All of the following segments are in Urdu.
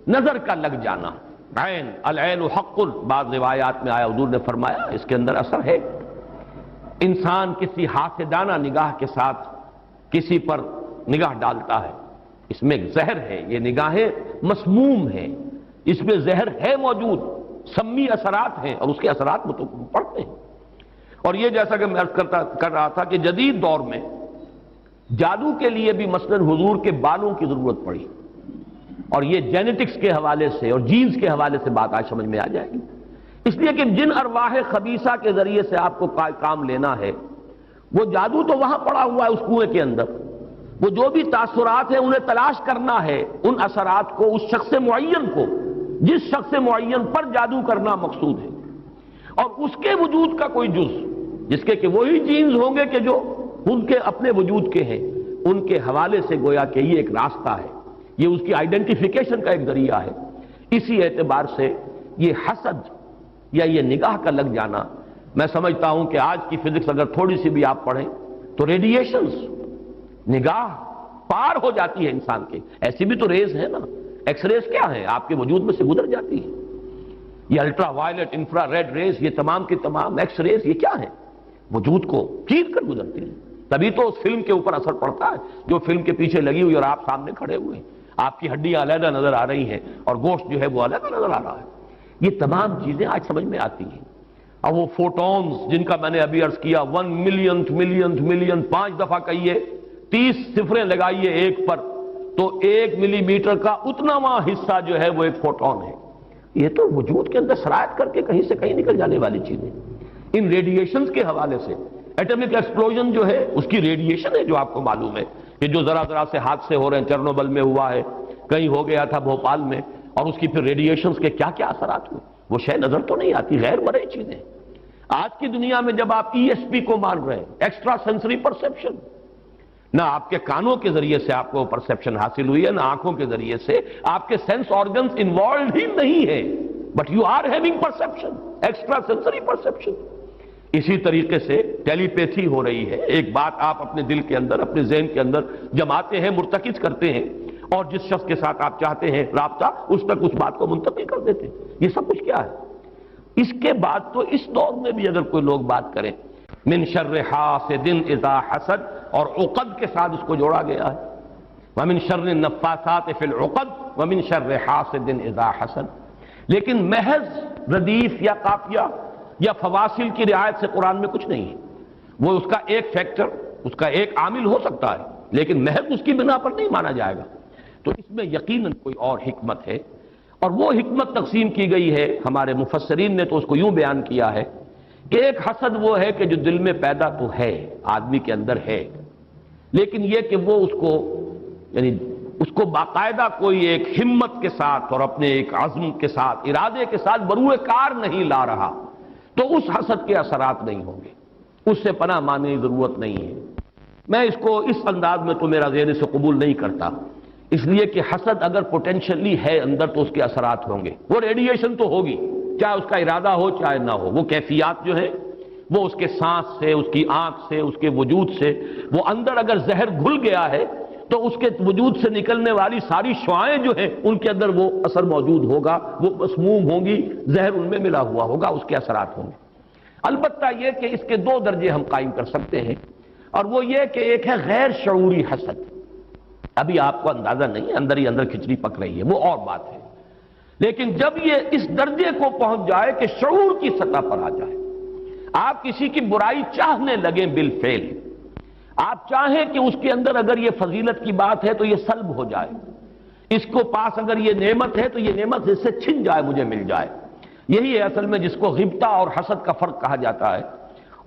نظر کا لگ جانا، عین العین حق، بعض روایات میں آیا حضور نے فرمایا اس کے اندر اثر ہے۔ انسان کسی حاسدانہ نگاہ کے ساتھ کسی پر نگاہ ڈالتا ہے، اس میں ایک زہر ہے، یہ نگاہیں مسموم ہیں، اس میں زہر ہے موجود، سمی اثرات ہیں اور اس کے اثرات پڑتے ہیں۔ اور یہ جیسا کہ میں عرض کر رہا تھا کہ جدید دور میں جادو کے لیے بھی مثلاً حضور کے بالوں کی ضرورت پڑی، اور یہ جینیٹکس کے حوالے سے اور جینز کے حوالے سے بات آج سمجھ میں آ جائے گی، اس لیے کہ جن ارواح خبیثہ کے ذریعے سے آپ کو کام لینا ہے، وہ جادو تو وہاں پڑا ہوا ہے اس کنویں کے اندر، وہ جو بھی تاثرات ہیں انہیں تلاش کرنا ہے، ان اثرات کو اس شخص معین کو، جس شخص معین پر جادو کرنا مقصود ہے، اور اس کے وجود کا کوئی جز جس کے کہ وہی جینز ہوں گے کہ جو ان کے اپنے وجود کے ہیں، ان کے حوالے سے گویا کہ یہ ایک راستہ ہے، یہ اس کی آئیڈینٹیفیکیشن کا ایک ذریعہ ہے۔ اسی اعتبار سے یہ حسد یا یہ نگاہ کا لگ جانا، میں سمجھتا ہوں کہ آج کی فزکس اگر تھوڑی سی بھی آپ پڑھیں تو ریڈیشنز نگاہ پار ہو جاتی ہے انسان کے، ایسی بھی تو ریز ہے نا، ایکس ریز کیا ہے آپ کے وجود میں سے گزر جاتی ہے، یہ ultraviolet infrared rays, یہ تمام کی تمام ایکس ریز، یہ کیا ہے، وجود کو چیر کر گزرتی ہے، تبھی تو اس فلم کے اوپر اثر پڑتا ہے جو فلم کے پیچھے لگی ہوئی اور آپ سامنے کھڑے ہوئے ہیں، آپ کی ہڈیاں علیحدہ نظر آ رہی ہیں اور گوشت جو ہے وہ علیحدہ نظر آ رہا ہے، یہ تمام چیزیں آج سمجھ میں آتی ہیں۔ اور وہ فوٹونز جن کا میں نے ابھی عرض کیا 1 ملینتھ ملین 5 دفعہ کہیے، 30 صفریں لگائیے ایک پر تو 1 ملی میٹر کا اتناواں حصہ جو ہے وہ ایک فوٹون ہے، یہ تو وجود کے اندر سرایت کر کے کہیں سے کہیں نکل جانے والی چیزیں۔ ان ریڈیشنز کے حوالے سے ایٹمک ایکسپلوژن جو ہے اس کی ریڈیشن ہے جو آپ کو معلوم ہے کہ جو ذرا ذرا سے حادثے ہو رہے ہیں، چرنوبل میں ہوا ہے، کہیں ہو گیا تھا بھوپال میں، اور اس کی پھر ریڈیشنز کے کیا کیا اثرات ہوئے، وہ شے نظر تو نہیں آتی، غیر مرئی چیزیں۔ آج کی دنیا میں جب آپ ESP کو مان رہے ہیں، ایکسٹرا سینسری پرسیپشن، نہ آپ کے کانوں کے ذریعے سے آپ کو پرسیپشن حاصل ہوئی ہے، نہ آنکھوں کے ذریعے سے، آپ کے سینس آرگنز انوالوڈ ہی نہیں ہے، but you are having perception, extra sensory perception. اسی طریقے سے ٹیلی پیتھی ہو رہی ہے، ایک بات آپ اپنے دل کے اندر، اپنے ذہن کے اندر جماتے ہیں، مرتکز کرتے ہیں، اور جس شخص کے ساتھ آپ چاہتے ہیں رابطہ، اس تک اس بات کو منتقل کر دیتے ہیں۔ یہ سب کچھ کیا ہے؟ اس کے بعد تو اس دور میں بھی اگر کوئی لوگ بات کریں، من شر حاسد اذا حسد، اور عقد کے ساتھ اس کو جوڑا گیا ہے، ومن شر النفاثات فی العقد ومن شر حاسد اذا حسد، لیکن محض ردیف یا قافیہ یا فواصل کی رعایت سے قرآن میں کچھ نہیں ہے، وہ اس کا ایک فیکٹر، اس کا ایک عامل ہو سکتا ہے، لیکن محض اس کی بنا پر نہیں مانا جائے گا، تو اس میں یقیناً کوئی اور حکمت ہے، اور وہ حکمت تقسیم کی گئی ہے، ہمارے مفسرین نے تو اس کو یوں بیان کیا ہے کہ ایک حسد وہ ہے کہ جو دل میں پیدا تو ہے، آدمی کے اندر ہے، لیکن یہ کہ وہ اس کو یعنی اس کو باقاعدہ کوئی ایک ہمت کے ساتھ اور اپنے ایک عزم کے ساتھ، ارادے کے ساتھ بروئے کار نہیں لا رہا، تو اس حسد کے اثرات نہیں ہوں گے، اس سے پناہ مانگنے کی ضرورت نہیں ہے۔ میں اس کو اس انداز میں تو میرا ذہن سے قبول نہیں کرتا، اس لیے کہ حسد اگر پوٹینشلی ہے اندر تو اس کے اثرات ہوں گے، وہ ریڈیشن تو ہوگی، چاہے اس کا ارادہ ہو چاہے نہ ہو، وہ کیفیات جو ہے وہ اس کے سانس سے، اس کی آنکھ سے، اس کے وجود سے، وہ اندر اگر زہر گھل گیا ہے تو اس کے وجود سے نکلنے والی ساری شعاعیں جو ہیں ان کے اندر وہ اثر موجود ہوگا، وہ مسموم ہوں گی، زہر ان میں ملا ہوا ہوگا، اس کے اثرات ہوں گے۔ البتہ یہ کہ اس کے 2 درجے ہم قائم کر سکتے ہیں، اور وہ یہ کہ ایک ہے غیر شعوری حسد، ابھی آپ کو اندازہ نہیں، اندر ہی اندر کھچڑی پک رہی ہے، وہ اور بات ہے، لیکن جب یہ اس درجے کو پہنچ جائے کہ شعور کی سطح پر آ جائے، آپ کسی کی برائی چاہنے لگیں بالفعل، آپ چاہیں کہ اس کے اندر اگر یہ فضیلت کی بات ہے تو یہ سلب ہو جائے، اس کو پاس اگر یہ نعمت ہے تو یہ نعمت اس سے چھن جائے، مجھے مل جائے، یہی ہے اصل میں جس کو غبطہ اور حسد کا فرق کہا جاتا ہے۔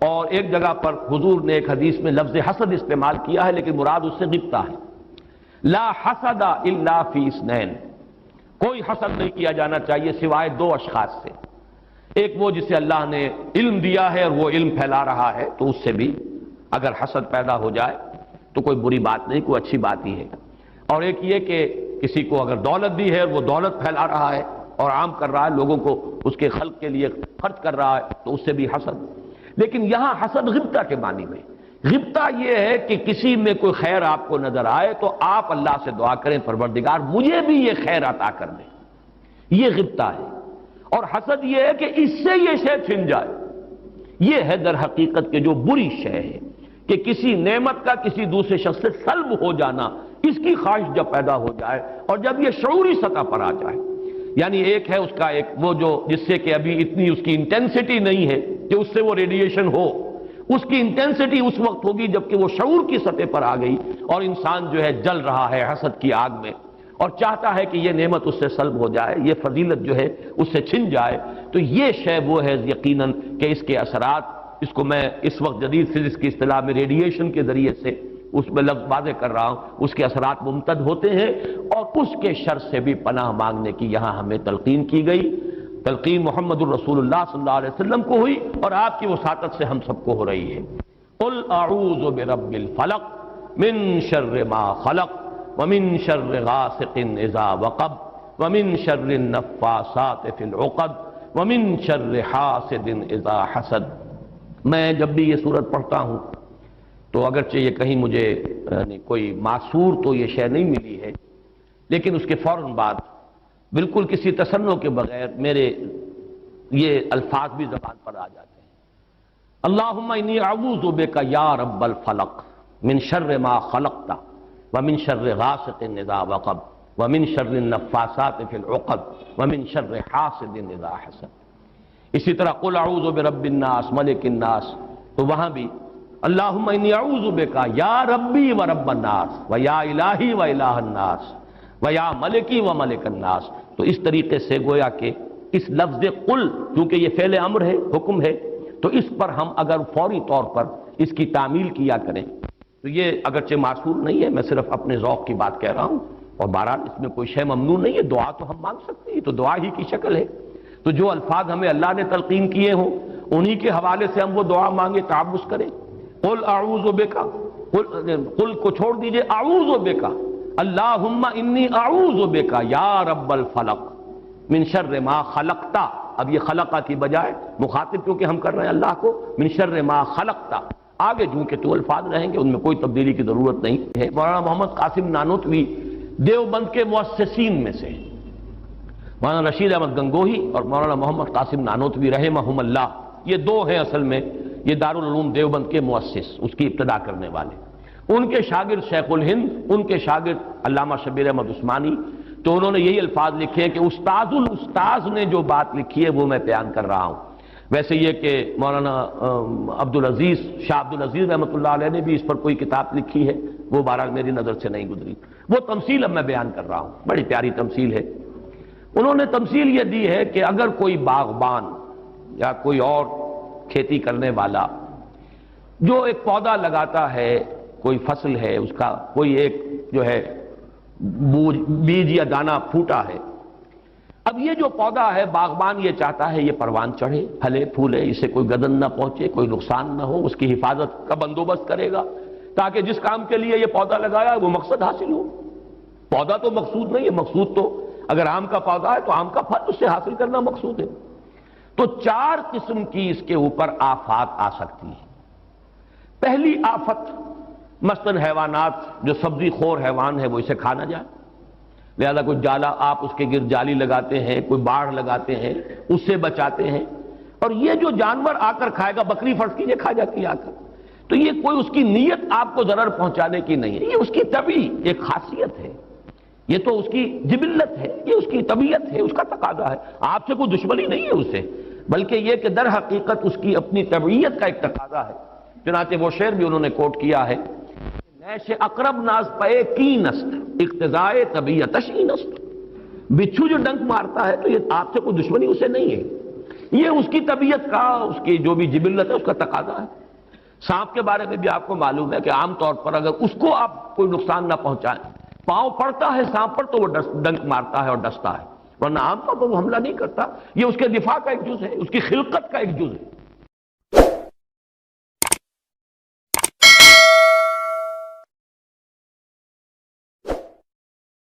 اور ایک جگہ پر حضور نے ایک حدیث میں لفظ حسد استعمال کیا ہے، لیکن مراد اس سے غبطہ ہے، لا حسد الا فی اثنین، کوئی حسد نہیں کیا جانا چاہیے سوائے 2 اشخاص سے، ایک وہ جسے اللہ نے علم دیا ہے اور وہ علم پھیلا رہا ہے تو اس سے بھی اگر حسد پیدا ہو جائے تو کوئی بری بات نہیں، کوئی اچھی بات ہی ہے، اور ایک یہ کہ کسی کو اگر دولت دی ہے اور وہ دولت پھیلا رہا ہے اور عام کر رہا ہے، لوگوں کو اس کے خلق کے لیے خرچ کر رہا ہے تو اس سے بھی حسد۔ لیکن یہاں حسد غبطہ کے معنی میں، غبطہ یہ ہے کہ کسی میں کوئی خیر آپ کو نظر آئے تو آپ اللہ سے دعا کریں پروردگار مجھے بھی یہ خیر عطا کر دیں، یہ غبطہ ہے، اور حسد یہ ہے کہ اس سے یہ شے چھن جائے۔ یہ ہے در حقیقت کہ جو بری شے ہے کہ کسی نعمت کا کسی دوسرے شخص سے سلب ہو جانا، اس کی خواہش جب پیدا ہو جائے اور جب یہ شعوری سطح پر آ جائے، یعنی ایک ہے اس کا ایک وہ جو جس سے کہ ابھی اتنی اس کی انٹینسٹی نہیں ہے کہ اس سے وہ ریڈیشن ہو، اس کی انٹینسٹی اس وقت ہوگی جب کہ وہ شعور کی سطح پر آ گئی اور انسان جو ہے جل رہا ہے حسد کی آگ میں اور چاہتا ہے کہ یہ نعمت اس سے سلب ہو جائے، یہ فضیلت جو ہے اس سے چھن جائے، تو یہ شے وہ ہے یقیناً کہ اس کے اثرات، اس کو میں اس وقت جدید فزکس کی اصطلاح میں ریڈیشن کے ذریعے سے اس میں لفظ واضح کر رہا ہوں، اس کے اثرات ممتد ہوتے ہیں، اور اس کے شر سے بھی پناہ مانگنے کی یہاں ہمیں تلقین کی گئی۔ تلقین محمد الرسول اللہ صلی اللہ علیہ وسلم کو ہوئی اور آپ کی وساطت سے ہم سب کو ہو رہی ہے۔ قل اعوذ برب الفلق من شر ما خلق ومن شر غاسق اذا وقب ومن شر النفاثات في العقد ومن شر حاسد اذا حسد۔ میں جب بھی یہ سورت پڑھتا ہوں تو اگرچہ یہ کہیں مجھے کوئی معصور تو یہ شے نہیں ملی ہے، لیکن اس کے فوراً بعد بالکل کسی تصنع کے بغیر میرے یہ الفاظ بھی زبان پر آ جاتے ہیں۔ اللہم انی اعوذ بک یا رب الفلق من شر ما خلقت ومن شر غاسق اذا وقب ومن شر النفاثات فی العقد ومن شر حاسد اذا حسد۔ اسی طرح قل اعوذ برب الناس ملک الناس، تو وہاں بھی اللہم انی اعوذ بک یا ربی و رب الناس و یا الہی و الہ الناس و یا ملکی و ملک الناس۔ تو اس طریقے سے گویا کہ اس لفظ قل کیونکہ یہ فعل امر ہے، حکم ہے، تو اس پر ہم اگر فوری طور پر اس کی تعمیل کیا کریں تو یہ اگرچہ معصور نہیں ہے، میں صرف اپنے ذوق کی بات کہہ رہا ہوں، اور بہرحال اس میں کوئی شے ممنوع نہیں ہے، دعا تو ہم مانگ سکتے ہیں، تو دعا ہی کی شکل ہے، تو جو الفاظ ہمیں اللہ نے تلقین کیے ہوں انہی کے حوالے سے ہم وہ دعا مانگے، تعوذ کریں۔ قل اعوذ بک، قل کو چھوڑ دیجئے، اعوذ بک، اللہم انی اعوذ بک یا رب الفلق من شر ما خلقتا۔ اب یہ خلقہ کی بجائے مخاطب کیونکہ ہم کر رہے ہیں اللہ کو، من شر ما خلقتا، آگے جو کہ تو الفاظ رہیں گے ان میں کوئی تبدیلی کی ضرورت نہیں ہے۔ مولانا محمد قاسم نانوتوی دیوبند کے مؤسسین میں سے، مولانا رشید احمد گنگوہی اور مولانا محمد قاسم نانوتوی رحمہم اللہ، یہ دو ہیں اصل میں، یہ دارالعلوم دیوبند کے مؤسس، اس کی ابتدا کرنے والے۔ ان کے شاگرد شیخ الہند، ان کے شاگرد علامہ شبیر احمد عثمانی، تو انہوں نے یہی الفاظ لکھے ہیں کہ استاذ الاستاذ نے جو بات لکھی ہے وہ میں بیان کر رہا ہوں۔ ویسے یہ کہ مولانا عبدالعزیز شاہ عبدالعزیز رحمۃ اللہ علیہ نے بھی اس پر کوئی کتاب لکھی ہے، وہ بہرحال میری نظر سے نہیں گزری، وہ تمثیل اب میں بیان کر رہا ہوں، بڑی پیاری تمثیل ہے۔ انہوں نے تمثیل یہ دی ہے کہ اگر کوئی باغبان یا کوئی اور کھیتی کرنے والا جو ایک پودا لگاتا ہے، کوئی فصل ہے اس کا، کوئی ایک جو ہے بیج یا دانہ پھوٹا ہے، اب یہ جو پودا ہے باغبان یہ چاہتا ہے یہ پروان چڑھے، پھلے پھولے، اسے کوئی گدن نہ پہنچے، کوئی نقصان نہ ہو، اس کی حفاظت کا بندوبست کرے گا تاکہ جس کام کے لیے یہ پودا لگایا وہ مقصد حاصل ہو۔ پودا تو مقصود نہیں ہے، مقصود تو اگر آم کا پودا ہے تو آم کا پھل اس سے حاصل کرنا مقصود ہے۔ تو چار قسم کی اس کے اوپر آفات آ سکتی ہیں۔ پہلی آفت مثلاً حیوانات، جو سبزی خور حیوان ہے وہ اسے کھا نہ جائے، لہذا کوئی جالا آپ اس کے گرد جالی لگاتے ہیں، کوئی باڑ لگاتے ہیں، اس سے بچاتے ہیں، اور یہ جو جانور آ کر کھائے گا، بکری فرض کیجیے کھا جاتی ہے آ کر، تو یہ کوئی اس کی نیت آپ کو ضرر پہنچانے کی نہیں ہے، یہ اس کی طبعی ایک خاصیت ہے، یہ تو اس کی جبلت ہے، یہ اس کی طبیعت ہے، اس کا تقاضا ہے، آپ سے کوئی دشمنی نہیں ہے اس سے، بلکہ یہ کہ در حقیقت اس کی اپنی طبیعت کا ایک تقاضا ہے۔ چنانچہ وہ شعر بھی انہوں نے کوٹ کیا ہے، نیش اقرب ناز پے کینست اقتضائے طبیعتش اینست، بچھو جو ڈنک مارتا ہے تو یہ آپ سے کوئی دشمنی اسے نہیں ہے، یہ اس کی طبیعت کا، اس کی جو بھی جبلت ہے اس کا تقاضا ہے۔ سانپ کے بارے میں بھی آپ کو معلوم ہے کہ عام طور پر اگر اس کو آپ کوئی نقصان نہ پہنچائیں، پاؤں پڑتا ہے سانپ پر تو وہ ڈنک مارتا ہے اور ڈستا ہے، ورنہ عام طور پر وہ حملہ نہیں کرتا، یہ اس کے دفاع کا ایک جز ہے، اس کی خلقت کا ایک جز ہے۔